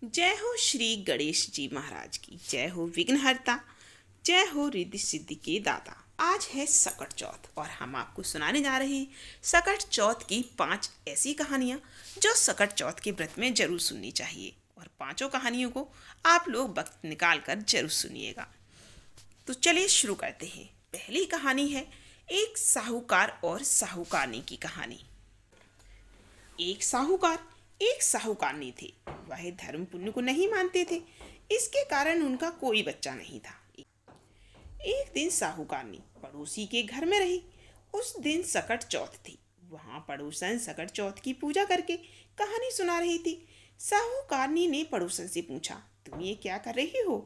जय हो श्री गणेश जी महाराज की। जय हो विघ्नहर्ता। जय हो रिद्धि सिद्धि के दाता। आज है सकट चौथ और हम आपको सुनाने जा रहे हैं सकट चौथ की 5 ऐसी कहानियाँ जो सकट चौथ के व्रत में जरूर सुननी चाहिए। और पांचों कहानियों को आप लोग वक्त निकाल कर जरूर सुनिएगा। तो चलिए शुरू करते हैं। पहली कहानी है एक साहूकार और साहूकारनी की कहानी। एक साहूकारनी थे। वह धर्म पुण्य को नहीं मानते थे। इसके कारण उनका कोई बच्चा नहीं था। एक दिन साहूकारनी पड़ोसी के घर में रही। उस दिन सकट चौथ थी। वहां पड़ोसन सकट चौथ की पूजा करके कहानी सुना रही थी। साहूकारनी ने पड़ोसन से पूछा, तुम ये क्या कर रही हो?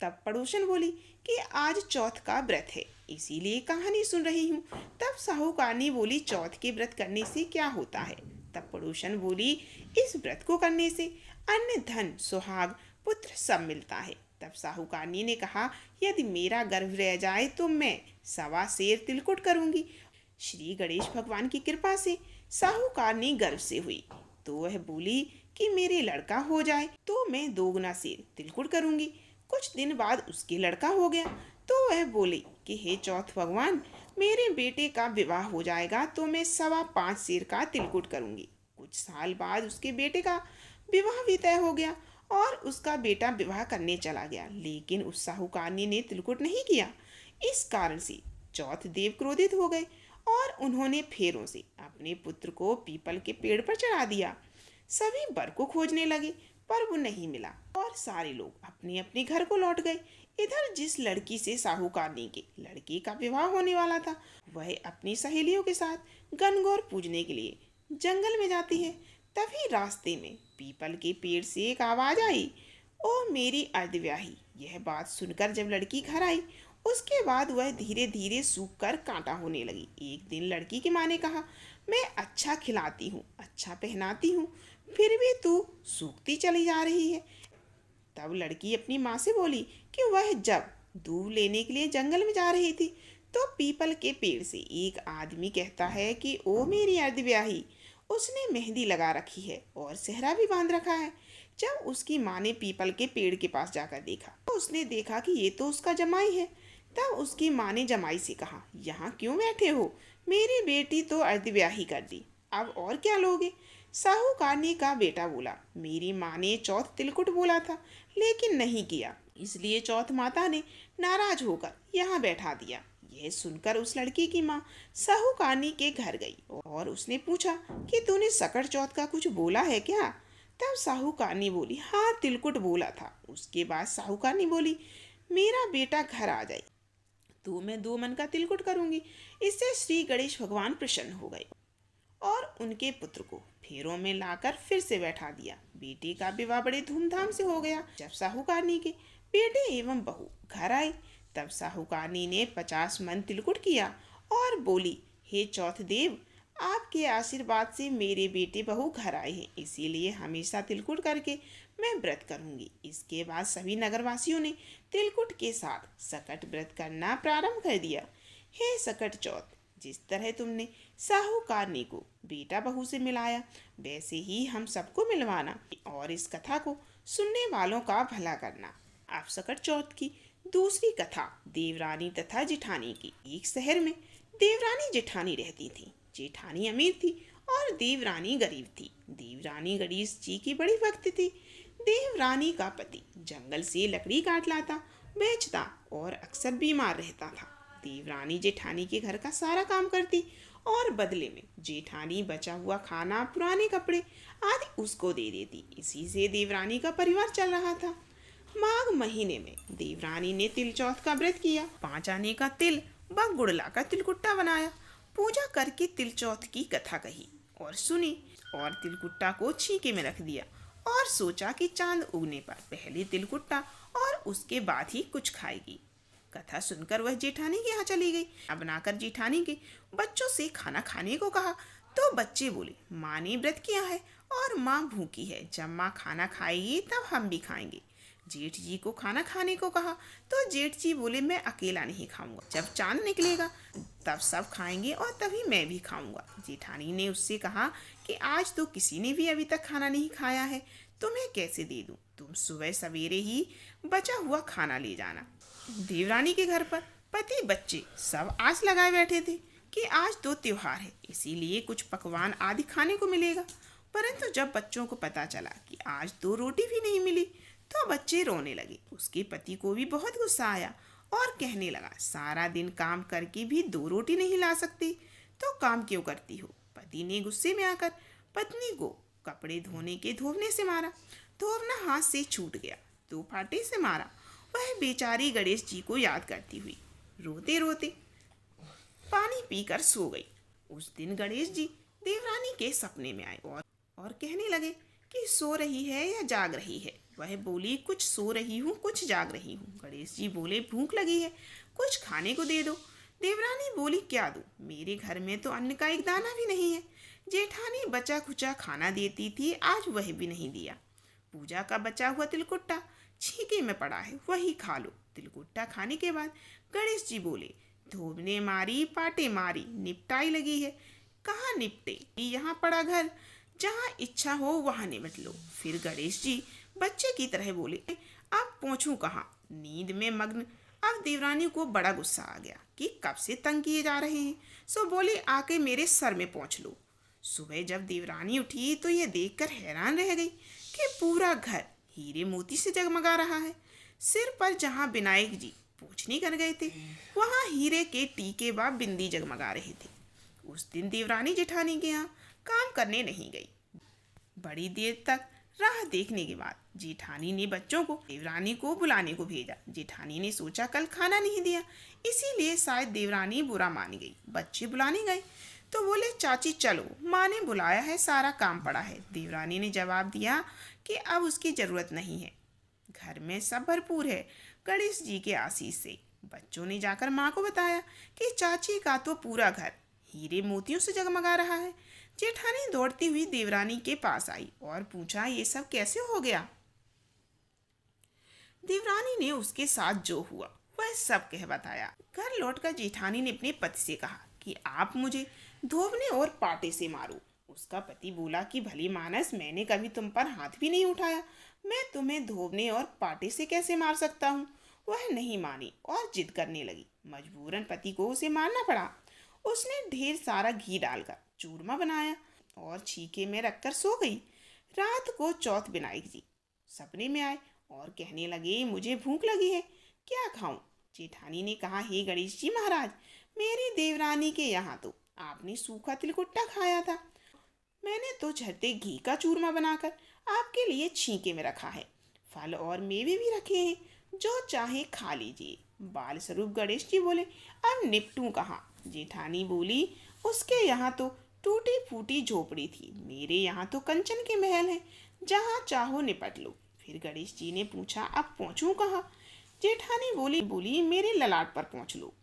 तब पड़ोसन बोली कि आज चौथ का व्रत है, इसीलिए कहानी सुन रही हूँ। तब साहूकारनी बोली, चौथ के व्रत करने से क्या होता है? तब पड़ोसन बोली, इस व्रत को करने से अन्य धन सुहाग पुत्र सब मिलता है। तब साहूकारनी ने कहा, यदि मेरा गर्भ रह जाए तो मैं 1.25 सेर तिलकुट करूंगी। श्री गणेश भगवान की कृपा से साहूकारनी गर्भ से हुई तो वह बोली कि मेरे लड़का हो जाए तो मैं 2 सेर तिलकुट करूंगी। कुछ दिन बाद उसके लड़का हो गया तो वह बोली कि हे चौथ भगवान, मेरे बेटे का विवाह हो जाएगा तो मैं 5.25 सेर का तिलकुट करूंगी। कुछ साल बाद उसके बेटे का विवाह भी तय हो गया और उसका बेटा विवाह करने चला गया, लेकिन उस साहूकारनी ने तिलकुट नहीं किया। इस कारण से चौथ देव क्रोधित हो गए और उन्होंने फेरों से अपने पुत्र को पीपल के पेड़ पर चढ़ा दिया। सभी वर को खोजने लगे पर वो नहीं मिला और सारे लोग अपने अपने घर को लौट गए। इधर जिस लड़की से साहूकारनी के लड़के का विवाह होने वाला था, वह अपनी सहेलियों के साथ गणगौर पूजने के लिए जंगल में जाती है। तभी रास्ते में पीपल के पेड़ से एक आवाज आई, ओ मेरी अर्धव्याही। यह बात सुनकर जब लड़की घर आई, उसके बाद वह धीरे धीरे सूख कर कांटा होने लगी। एक दिन लड़की की माँ ने कहा, मैं अच्छा खिलाती हूँ, अच्छा पहनाती हूँ, फिर भी तू सूखती चली जा रही है। तब लड़की अपनी माँ से बोली कि वह जब दूध लेने के लिए जंगल में जा रही थी तो पीपल के पेड़ से एक आदमी कहता है कि ओ मेरी अर्धव्याही। उसने मेहंदी लगा रखी है और सेहरा भी बांध रखा है। जब उसकी माँ ने पीपल के पेड़ के पास जाकर देखा तो उसने देखा कि ये तो उसका जमाई है। तब उसकी माँ ने जमाई से कहा, यहाँ क्यों बैठे हो? मेरी बेटी तो अर्धव्याही कर दी, अब और क्या लोगे? साहूकारनी का बेटा बोला, मेरी माँ ने चौथ तिलकुट बोला था लेकिन नहीं किया, इसलिए चौथ माता ने नाराज होकर यहाँ बैठा दिया। यह सुनकर उस लड़की की माँ साहूकारनी के घर गई और उसने पूछा कि तूने सकट चौथ का कुछ बोला है क्या? तब साहूकारनी बोली, हाँ तिलकुट बोला था। उसके बाद साहूकारनी बोली, मेरा बेटा घर आ जाए तो मैं 2 मन का तिलकुट करूंगी। इससे श्री गणेश भगवान प्रसन्न हो गए और उनके पुत्र को फेरों में लाकर फिर से बैठा दिया। बेटे का विवाह बड़े धूमधाम से हो गया। जब साहूकारनी के बेटे एवं बहू घर आए तब साहूकारनी ने 50 मन तिलकुट किया और बोली, हे चौथ देव, आपके आशीर्वाद से मेरे बेटे बहू घर आए हैं, इसीलिए हमेशा तिलकुट करके मैं व्रत करूंगी। इसके बाद सभी नगरवासियों ने तिलकुट के साथ सकट व्रत करना प्रारंभ कर दिया। हे सकट चौथ, जिस तरह तुमने साहूकारनी को बेटा बहू से मिलाया, वैसे ही हम सबको मिलवाना और इस कथा को सुनने वालों का भला करना। अब सकट चौथ की दूसरी कथा देवरानी तथा जेठानी की। एक शहर में देवरानी जेठानी रहती थी। जेठानी अमीर थी और देवरानी गरीब थी। देवरानी गणेश जी की बड़ी भक्त थी। देवरानी का पति जंगल से लकड़ी काट लाता, बेचता और अक्सर बीमार रहता था। देवरानी जेठानी के घर का सारा काम करती और बदले में जेठानी बचा हुआ खाना, पुराने कपड़े आदि उसको दे देती। इसी से देवरानी का परिवार चल रहा था। माघ महीने में देवरानी ने तिल चौथ का व्रत किया। 5 आने का तिल व गुड़ लाकर तिलकुट्टा बनाया। पूजा करके तिल चौथ की कथा कही और सुनी और तिलकुट्टा को छीके में रख दिया और सोचा कि चांद उगने पर पहले तिलकुट्टा और उसके बाद ही कुछ खाएगी। कथा सुनकर वह जेठानी के यहाँ चली गई। बनाकर जेठानी के बच्चों से खाना खाने को कहा तो बच्चे बोले, माँ ने व्रत किया है और माँ भूखी है, जब माँ खाना खाएगी तब हम भी खाएंगे। जेठ जी को खाना खाने को कहा तो जेठ जी बोले, मैं अकेला नहीं खाऊंगा, जब चांद निकलेगा तब सब खाएंगे और तभी मैं भी खाऊंगा। जेठानी ने उससे कहा कि आज तो किसी ने भी अभी तक खाना नहीं खाया है, तुम्हें कैसे दे दूं? तुम सुबह सवेरे ही बचा हुआ खाना ले जाना। देवरानी के घर पर पति बच्चे सब आस लगाए बैठे थे कि आज तो त्योहार है, इसीलिए कुछ पकवान आदि खाने को मिलेगा। परंतु जब बच्चों को पता चला कि आज तो रोटी भी नहीं मिली तो बच्चे रोने लगे। उसके पति को भी बहुत गुस्सा आया और कहने लगा, सारा दिन काम करके भी 2 रोटी नहीं ला सकती तो काम क्यों करती हो? पति ने गुस्से में आकर पत्नी को कपड़े धोने के धोवने से मारा। धोवना हाथ से छूट गया तो फाटे से मारा। वह बेचारी गणेश जी को याद करती हुई रोते रोते पानी पीकर सो गई। उस दिन गणेश जी देवरानी के सपने में आए और कहने लगे कि सो रही है या जाग रही है? वह बोली, कुछ सो रही हूँ, कुछ जाग रही हूँ। गणेश जी बोले, भूख लगी है, कुछ खाने को दे दो। देवरानी बोली, क्या दूँ? मेरे घर में तो अन्न का एक दाना भी नहीं है। जेठानी बचा खुचा खाना देती थी, आज वह भी नहीं दिया। पूजा का बचा हुआ तिलकुट्टा छीके में पड़ा है, वही खा लो। तिलकुट्टा खाने के बाद गणेश जी बोले, धोबने मारी पाटे मारी, निपटाई लगी है। कहाँ निपटे? यहाँ पड़ा घर, जहाँ इच्छा हो वहाँ निपट लो। फिर गणेश जी बच्चे की तरह बोले, अब पहुँचूं कहाँ? नींद में मग्न अब देवरानी को बड़ा गुस्सा आ गया कि कब से तंग किए जा रहे हैं, सो बोले, आके मेरे सर में पहुँच लो। सुबह जब देवरानी उठी तो यह देखकर हैरान रह गई कि पूरा घर हीरे मोती से जगमगा रहा है। सिर पर जहाँ विनायक जी पूछनी कर गए थे, वहाँ हीरे के टीके व बिंदी जगमगा रहे थे। उस दिन देवरानी जेठानी के यहाँ काम करने नहीं गई। बड़ी देर तक राह देखने के बाद जेठानी ने बच्चों को देवरानी को बुलाने को भेजा। जेठानी ने सोचा कल खाना नहीं दिया, इसीलिए शायद देवरानी बुरा मान गई। बच्चे बुलाने गए तो बोले, चाची चलो, माँ ने बुलाया है, सारा काम पड़ा है। देवरानी ने जवाब दिया कि अब उसकी ज़रूरत नहीं है, घर में सब भरपूर है गणेश जी के आशीष से। बच्चों ने जाकर माँ को बताया कि चाची का तो पूरा घर हीरे मोतियों से जगमगा रहा है। जेठानी दौड़ती हुई देवरानी के पास आई और पूछा, ये सब कैसे हो गया? देवरानी ने उसके साथ जो हुआ वह सब कह बताया। घर लौटकर जेठानी ने अपने पति से कहा कि आप मुझे धोबने और पाटे से मारो। उसका पति बोला कि भली मानस, मैंने कभी तुम पर हाथ भी नहीं उठाया, मैं तुम्हें धोबने और पाटे से कैसे मार सकता हूँ? वह नहीं मानी और जिद करने लगी। मजबूरन पति को उसे मारना पड़ा। उसने ढेर सारा घी डालकर चूरमा बनाया और छीके में रखकर सो गई। रात को चौथ विनायक जी सपने में आए और कहने लगे, मुझे भूख लगी है, क्या खाऊं? जेठानी ने कहा, हे गणेश जी महाराज, मेरी देवरानी के यहाँ तो आपने सूखा तिलकुट्टा खाया था, मैंने तो झरते घी का चूरमा बनाकर आपके लिए छीके में रखा है। फल और मेवे भी रखे हैं, जो चाहे खा लीजिए। बाल स्वरूप गणेश जी बोले, अब निपटूं कहाँ? जेठानी बोली, उसके यहाँ तो टूटी फूटी झोपड़ी थी, मेरे यहाँ तो कंचन के महल हैं, जहाँ चाहो निपट लो। फिर गणेश जी ने पूछा, अब पहुँचूं कहाँ? जेठानी बोली मेरे ललाट पर पहुँच लो।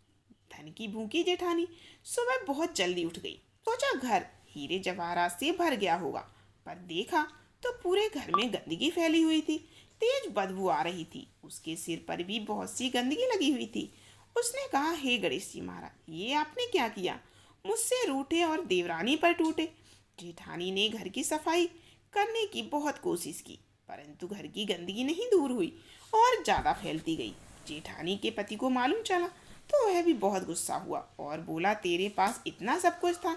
धन की भूखी जेठानी सुबह बहुत जल्दी उठ गई। सोचा घर हीरे जवाहरात से भर गया होगा, पर देखा तो पूरे घर में गंदगी फैली हुई थी। तेज बदबू आ रही थी। उसके सिर पर भी बहुत सी गंदगी लगी हुई थी। उसने कहा, हे गणेश जी महाराज, ये आपने क्या किया? मुझसे रूठे और देवरानी पर टूटे। जेठानी ने घर की सफाई करने की बहुत कोशिश की, परंतु घर की गंदगी नहीं दूर हुई और ज़्यादा फैलती गई। जेठानी के पति को मालूम चला तो वह भी बहुत गुस्सा हुआ और बोला, तेरे पास इतना सब कुछ था,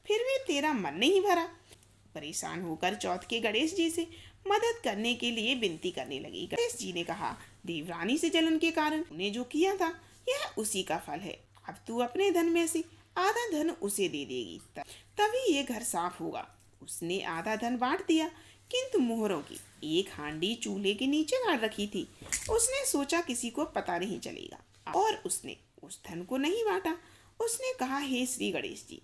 फिर भी तेरा मन नहीं भरा। परेशान होकर चौथ के गणेश जी से मदद करने के लिए विनती करने लगी। गणेश जी ने कहा, देवरानी से जलन के कारण तूने जो किया था यह उसी का फल है। अब तू अपने धन में से आधा धन उसे दे देगी, तभी ये घर साफ होगा। उसने आधा धन बांट दिया, किंतु मोहरों की एक हांडी चूल्हे के नीचे गाड़ रखी थी। उसने सोचा किसी को पता नहीं चलेगा और उसने उस धन को नहीं बांटा। उसने कहा, हे श्री गणेश जी,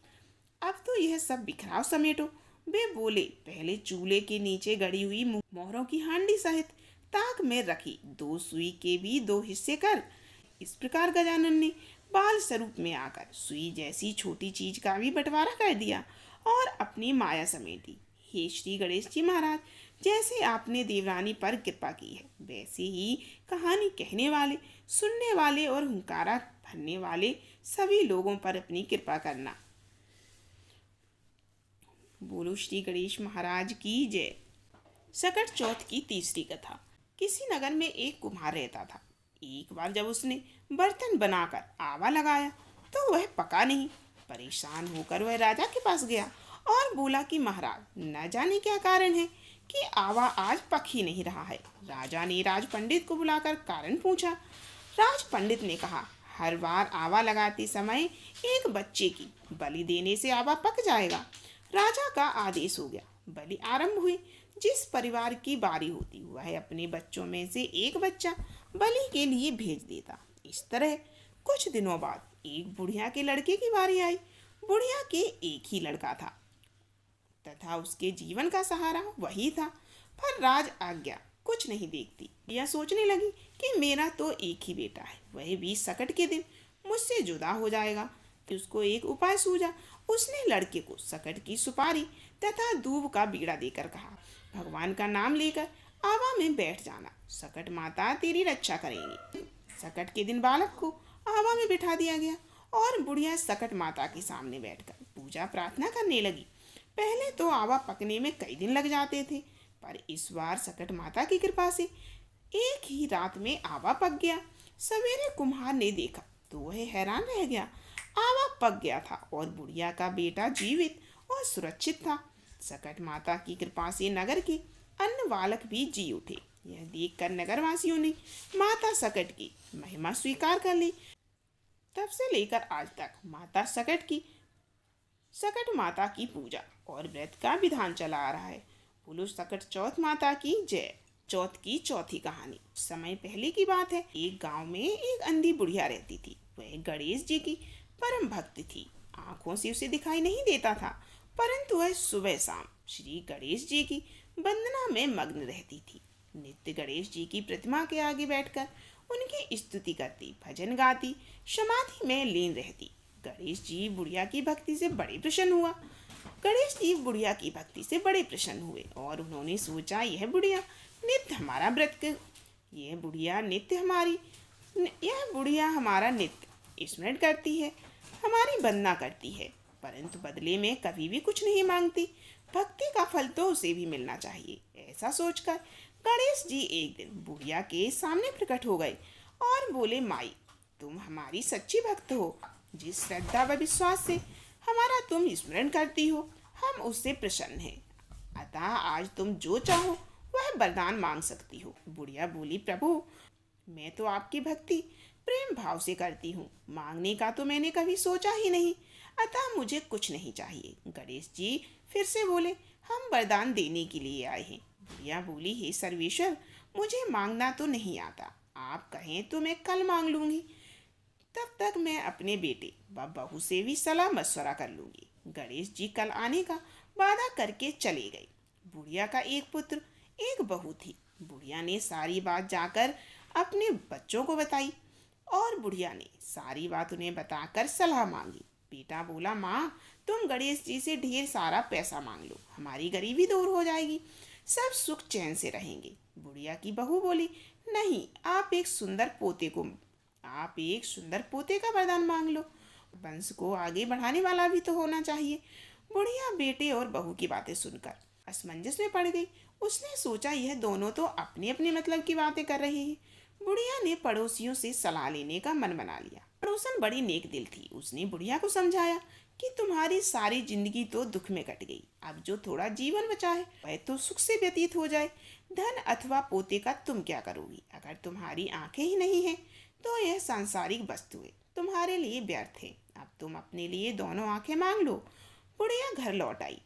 अब तो यह सब बिखराव समेटो। वे बोले, पहले चूल्हे के नीचे गड़ी हुई मोहरों की हांडी सहित ताक में रखी 2 सुई के भी 2 हिस्से कर। इस प्रकार गजानन ने बाल स्वरूप में आकर सुई जैसी छोटी चीज का भी बंटवारा कर दिया और अपनी माया समेटी। हे श्री गणेश जी महाराज, जैसे आपने देवरानी पर कृपा की है, वैसे ही कहानी कहने वाले, सुनने वाले और हुंकारा भरने वाले सभी लोगों पर अपनी कृपा करना। बोलो श्री गणेश महाराज की जय। सकट चौथ की तीसरी कथा। किसी नगर में एक कुम्हार रहता था। एक बार जब उसने बर्तन बनाकर आवा लगाया तो वह पका नहीं। परेशान होकर वह राजा के पास गया और बोला कि महाराज, न जाने क्या कारण है कि आवा आज पक ही नहीं रहा है। राजा ने राज पंडित को बुलाकर कारण पूछा। राज पंडित ने कहा, हर बार आवा लगाते समय एक बच्चे की बलि देने से आवा पक जाएगा। राजा का आदेश हो गया। बलि आरंभ हुई। जिस परिवार की बारी होती वह अपने बच्चों में से एक बच्चा बलि के लिए भेज देता। इस तरह कुछ दिनों बाद एक बुढ़िया के लड़के की बारी आई। बुढ़िया के एक ही लड़का था तथा उसके जीवन का सहारा वही था। पर राज आज्ञा कुछ नहीं देखती। यह सोचने लगी कि मेरा तो एक ही बेटा है, वह भी सकट के दिन मुझसे जुदा हो जाएगा। फिर उसको एक उपाय सूझा। उसने लड़के को सकट की सुपारी तथा दूब का बीड़ा देकर कहा, भगवान का नाम लेकर आवा में बैठ जाना, सकट माता तेरी रक्षा करेंगी। सकट के दिन बालक को आवा में बिठा दिया गया और बुढ़िया सकट माता के सामने बैठकर पूजा प्रार्थना करने लगी। पहले तो आवा पकने में कई दिन लग जाते थे, पर इस बार सकट माता की कृपा से एक ही रात में आवा पक गया। सवेरे कुम्हार ने देखा तो वह हैरान रह गया। आवा पक गया था और बुढ़िया का बेटा जीवित और सुरक्षित था। सकट माता की कृपा से नगर के अन्य बालक भी जी उठे। यह देखकर नगरवासियों ने माता सकट की महिमा स्वीकार कर ली। तब से लेकर आज तक सकट माता की पूजा और व्रत का विधान चला आ रहा है। बोलो सकट चौथ माता की जय। चौथ की चौथी कहानी। समय पहले की बात है। एक गांव में एक अंधी बुढ़िया रहती थी। वह गणेश जी की परम भक्त थी। आंखों से उसे दिखाई नहीं देता था, परंतु वह सुबह शाम श्री गणेश जी की वंदना में मग्न रहती थी। नित्य गणेश जी की प्रतिमा के आगे बैठकर उनकी स्तुति करती, भजन गाती, समाधि में लीन रहती। गणेश जी बुढ़िया की भक्ति से बड़े प्रसन्न हुआ। गणेश जी बुढ़िया की भक्ति से बड़े प्रसन्न हुए और उन्होंने सोचा, यह बुढ़िया नित्य हमारा व्रत कर, यह बुढ़िया हमारा नित्य स्मरण करती है, हमारी वंदना करती है, परंतु बदले में कभी भी कुछ नहीं मांगती। भक्ति का फल तो उसे भी मिलना चाहिए। ऐसा सोचकर गणेश जी एक दिन बुढ़िया के सामने प्रकट हो गए और बोले, माई, तुम हमारी सच्ची भक्त हो। जिस श्रद्धा व विश्वास से हमारा तुम स्मरण करती हो, हम उससे प्रसन्न हैं। अतः आज तुम जो चाहो वह वरदान मांग सकती हो। बुढ़िया बोली, प्रभु, मैं तो आपकी भक्ति प्रेम भाव से करती हूँ, मांगने का तो मैंने कभी सोचा ही नहीं, अतः मुझे कुछ नहीं चाहिए। गणेश जी फिर से बोले, हम वरदान देने के लिए आए हैं। बुढ़िया बोली, हे सर्वेश्वर, मुझे मांगना तो नहीं आता, आप कहें तो मैं कल मांग लूंगी। तब तक मैं अपने बेटे व बहू से भी सलाह मशवरा कर लूंगी। गणेश जी कल आने का वादा करके चले गए। बुढ़िया का एक पुत्र एक बहू थी। बुढ़िया ने सारी बात जाकर अपने बच्चों को बताई और बुढ़िया ने सारी बात उन्हें बताकर सलाह मांगी। बेटा बोला, माँ, तुम गणेश जी से ढेर सारा पैसा मांग लो, हमारी गरीबी दूर हो जाएगी, सब सुख चैन से रहेंगे। बुढ़िया की बहू बोली, नहीं, आप एक सुंदर पोते का वरदान मांग लो, वंश को आगे बढ़ाने वाला भी तो होना चाहिए। बुढ़िया बेटे और बहू की बातें सुनकर असमंजस में पड़ गई। उसने सोचा, यह दोनों तो अपने अपने मतलब की बातें कर रहे हैं। बुढ़िया ने पड़ोसियों से सलाह लेने का मन बना लिया। पड़ोसन बड़ी नेक दिल थी। उसने बुढ़िया को समझाया कि तुम्हारी सारी जिंदगी तो दुख में कट गई, अब जो थोड़ा जीवन बचा है वह तो सुख से व्यतीत हो जाए। धन अथवा पोते का तुम क्या करोगी? अगर तुम्हारी आंखें ही नहीं हैं तो यह सांसारिक वस्तुएं तुम्हारे लिए व्यर्थ है। अब तुम अपने लिए दोनों आंखें मांग लो। बुढ़िया घर लौट आई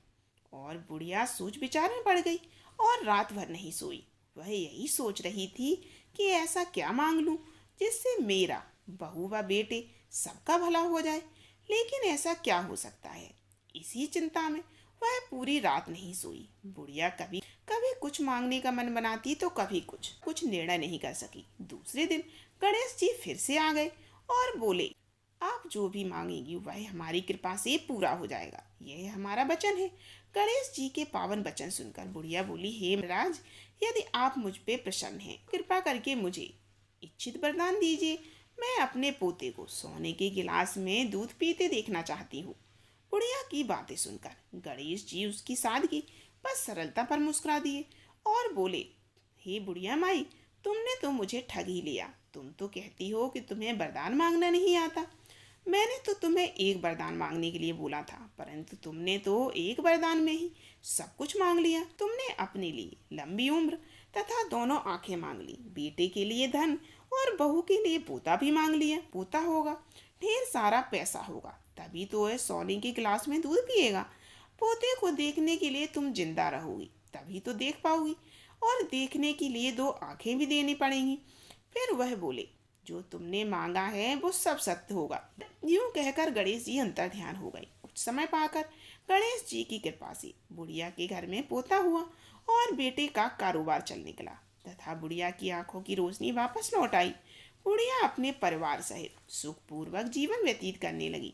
और बुढ़िया सोच विचार में पड़ गई और रात भर नहीं सोई। वह यही सोच रही थी कि ऐसा क्या मांग लूं जिससे मेरा, बहू व बेटे सबका भला हो जाए। लेकिन ऐसा क्या हो सकता है? इसी चिंता में वह पूरी रात नहीं सोई। बुढ़िया कभी कभी कुछ मांगने का मन बनाती तो कभी कुछ निर्णय नहीं कर सकी। दूसरे दिन गणेश जी फिर से आ गए और बोले, आप जो भी मांगेंगी वह हमारी कृपा से पूरा हो जाएगा, यह हमारा वचन है। गणेश जी के पावन वचन सुनकर बुढ़िया बोली, हे महाराज, यदि आप मुझ पे प्रसन्न हैं, कृपा करके मुझे इच्छित वरदान दीजिए। मैं अपने पोते को सोने के गिलास में दूध पीते देखना चाहती हूँ। बुढ़िया की बातें सुनकर गणेश जी उसकी सादगी पर सरलता पर मुस्कुरा दिए और बोले, हे बुढ़िया माई, तुमने तो मुझे ठग ही लिया। तुम तो कहती हो कि तुम्हें वरदान मांगना नहीं आता। मैंने तो तुम्हें एक वरदान मांगने के लिए बोला था, परंतु तुमने तो एक वरदान में ही सब कुछ मांग लिया। तुमने अपने लिए लंबी उम्र तथा दोनों आंखें मांग ली, बेटे के लिए धन और बहू के लिए पोता भी मांग लिया। पोता होगा, ढेर सारा पैसा होगा, तभी तो वह सोने की गिलास में दूध पिएगा। पोते को देखने के लिए तुम जिंदा रहोगी, तभी तो देख पाओगी, और देखने के लिए दो आंखें भी देनी पड़ेंगी। फिर वह बोले, जो तुमने मांगा है वो सब सत्य होगा। यूं कहकर गणेश जी अंतर ध्यान हो गए। कुछ समय पाकर गणेश जी की कृपा से बुढ़िया के घर में पोता हुआ और बेटे का कारोबार चल निकला तथा बुढ़िया की आंखों की रोशनी वापस लौट आई। बुढ़िया अपने परिवार सहित सुखपूर्वक जीवन व्यतीत करने लगी।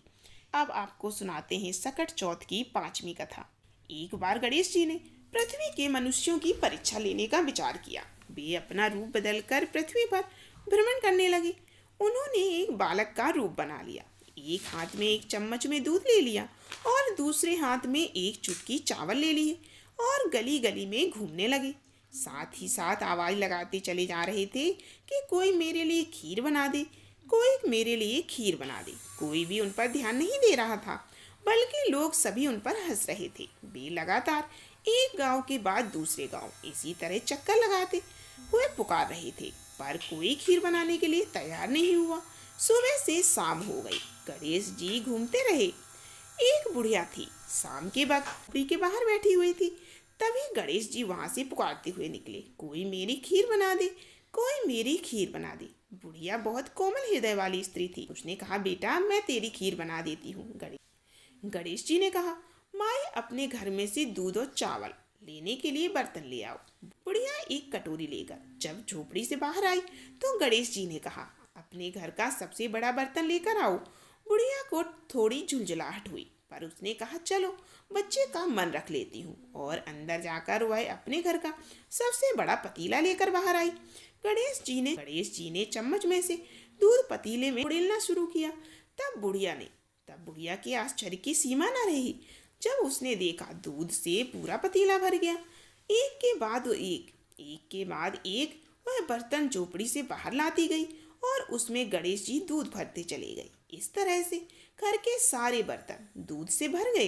अब आपको सुनाते हैं सकट चौथ की 5वीं कथा। एक बार गणेश जी ने पृथ्वी के मनुष्यों की परीक्षा लेने का विचार किया। वे अपना रूप बदलकर पृथ्वी पर भ्रमण करने लगे। उन्होंने एक बालक का रूप बना लिया। एक हाथ में एक चम्मच में दूध ले लिया और दूसरे हाथ में एक चुटकी चावल ले लिए और गली गली में घूमने लगे। साथ ही साथ आवाज लगाते चले जा रहे थे कि कोई मेरे लिए खीर बना दे, कोई मेरे लिए खीर बना दे। कोई भी उन पर ध्यान नहीं दे रहा था, बल्कि लोग सभी उन पर हंस रहे थे। वे लगातार एक गांव के बाद दूसरे गांव इसी तरह चक्कर लगाते हुए पुकार रहे थे, पर कोई खीर बनाने के लिए तैयार नहीं हुआ। सुबह से शाम हो गई, गणेश जी घूमते रहे। एक बुढ़िया थी, शाम के वक्त झोपड़ी के बाहर बैठी हुई थी। तभी गणेश जी वहां से पुकारते हुए निकले, कोई मेरी खीर बना दे, कोई मेरी खीर बना दे। बुढ़िया बहुत कोमल हृदय वाली स्त्री थी। उसने कहा, बेटा मैं तेरी खीर बना देती हूँ। गणेश जी ने कहा, माई अपने घर में से दूध और चावल लेने के लिए बर्तन ले आओ। बुढ़िया एक कटोरी लेकर जब झोपड़ी से बाहर आई तो गणेश जी ने कहा, अपने घर का सबसे बड़ा बर्तन लेकर आओ। बुढ़िया को थोड़ी झुंझलाहट हुई, पर उसने कहा, चलो बच्चे का मन रख लेती हूँ, और अंदर जाकर वह अपने घर का सबसे बड़ा पतीला लेकर बाहर आई। गणेश जी ने चम्मच में से दूध पतीले में उड़ेलना शुरू किया। तब बुढ़िया के आश्चर्य की सीमा न रही जब उसने देखा दूध से पूरा पतीला भर गया। एक के बाद एक वह बर्तन झोपड़ी से बाहर लाती गई और उसमें गणेश जी दूध भरते चले गए। इस तरह से घर के सारे बर्तन दूध से भर गए।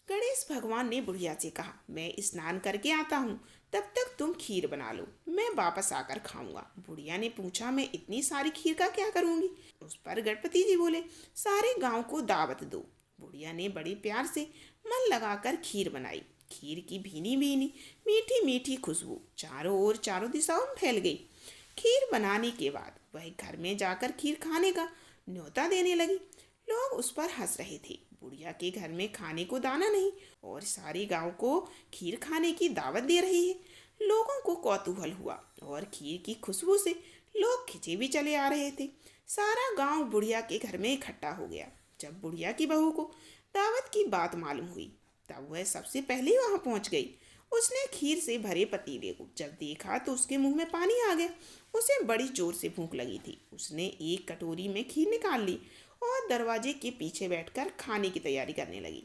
गणेश भगवान ने बुढ़िया से कहा, मैं स्नान करके आता हूँ, तब तक तुम खीर बना लो, मैं वापस आकर खाऊंगा। बुढ़िया ने पूछा, मैं इतनी सारी खीर का क्या करूंगी? उस पर गणपति जी बोले, सारे गांव को दावत दो। बुढ़िया ने बड़े प्यार से मन लगाकर खीर बनाई। खीर की भीनी भीनी मीठी मीठी खुशबू चारों दिशाओं में फैल गई। खीर बनाने के बाद वह घर में जाकर खीर खाने का न्योता देने लगी। लोग उस पर हंस रहे थे। बुढ़िया के घर में खाने को दाना नहीं और सारे गांव को खीर खाने की दावत दे रही है। लोगों को कौतूहल हुआ और खीर की खुशबू से लोग खिंचे भी चले आ रहे थे। सारा गांव बुढ़िया के घर में इकट्ठा हो गया। जब बुढ़िया की बहू को दावत की बात मालूम हुई तब वह सबसे पहले वहां पहुंच गई। उसने खीर से भरे पतीले को जब देखा तो उसके मुंह में पानी आ गया। उसे बड़ी जोर से भूख लगी थी। उसने एक कटोरी में खीर निकाल ली और दरवाजे के पीछे बैठकर खाने की तैयारी करने लगी।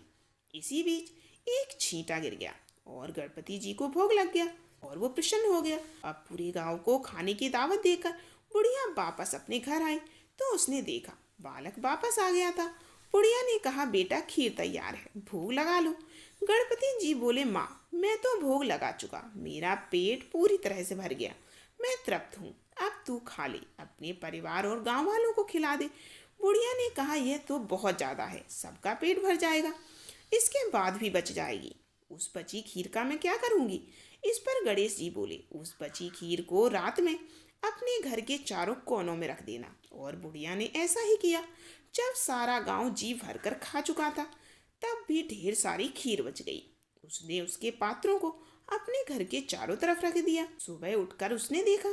इसी बीच एक छींटा गिर गया और गणपति जी को भोग लग गया और वो प्रसन्न हो गया। अब पूरे गांव को खाने की दावत देकर बुढ़िया वापस अपने घर आई तो उसने देखा बालक वापस आ गया था। बुढ़िया ने कहा, बेटा खीर तैयार है, भोग लगा लो। गणपति जी बोले, माँ मैं तो भोग लगा चुका, मेरा पेट पूरी तरह से भर गया, मैं तृप्त हूँ, अब तू खा ले, अपने परिवार और गांव वालों को खिला दे। बुढ़िया ने कहा, यह तो बहुत ज़्यादा है, सबका पेट भर जाएगा, इसके बाद भी बच जाएगी, उस बची खीर का मैं क्या करूँगी? इस पर गणेश जी बोले, उस बची खीर को रात में अपने घर के चारों कोनों में रख देना। और बुढ़िया ने ऐसा ही किया। जब सारा गांव जी भरकर खा चुका था तब भी ढेर सारी खीर बच गई। उसने उसके पात्रों को अपने घर के चारों तरफ रख दिया। सुबह उठकर उसने देखा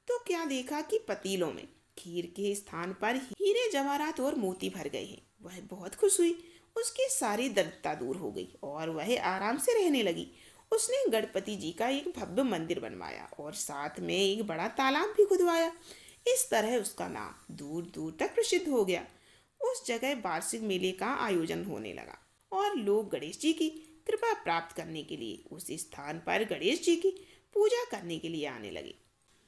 तो क्या देखा कि पतीलों में खीर के स्थान पर हीरे जवाहरात और मोती भर गए हैं। वह बहुत खुश हुई, उसकी सारी दरिद्रता दूर हो गई और वह आराम से रहने लगी। उसने गणपति जी का एक भव्य मंदिर बनवाया और साथ में एक बड़ा तालाब भी खुदवाया। इस तरह उसका नाम दूर दूर तक प्रसिद्ध हो गया। उस जगह वार्षिक मेले का आयोजन होने लगा और लोग गणेश जी की कृपा प्राप्त करने के लिए उस स्थान पर गणेश जी की पूजा करने के लिए आने लगे।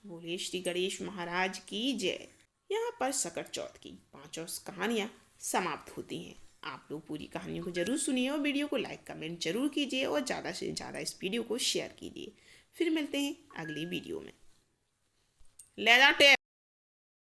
बोले श्री गणेश महाराज की जय। यहाँ पर सकट चौथ की 5 कहानियाँ समाप्त होती हैं। आप लोग पूरी कहानियों को जरूर सुनिए और वीडियो को लाइक कमेंट जरूर कीजिए और ज़्यादा से ज़्यादा इस वीडियो को शेयर कीजिए। फिर मिलते हैं अगली वीडियो में। ले जाओ टेप।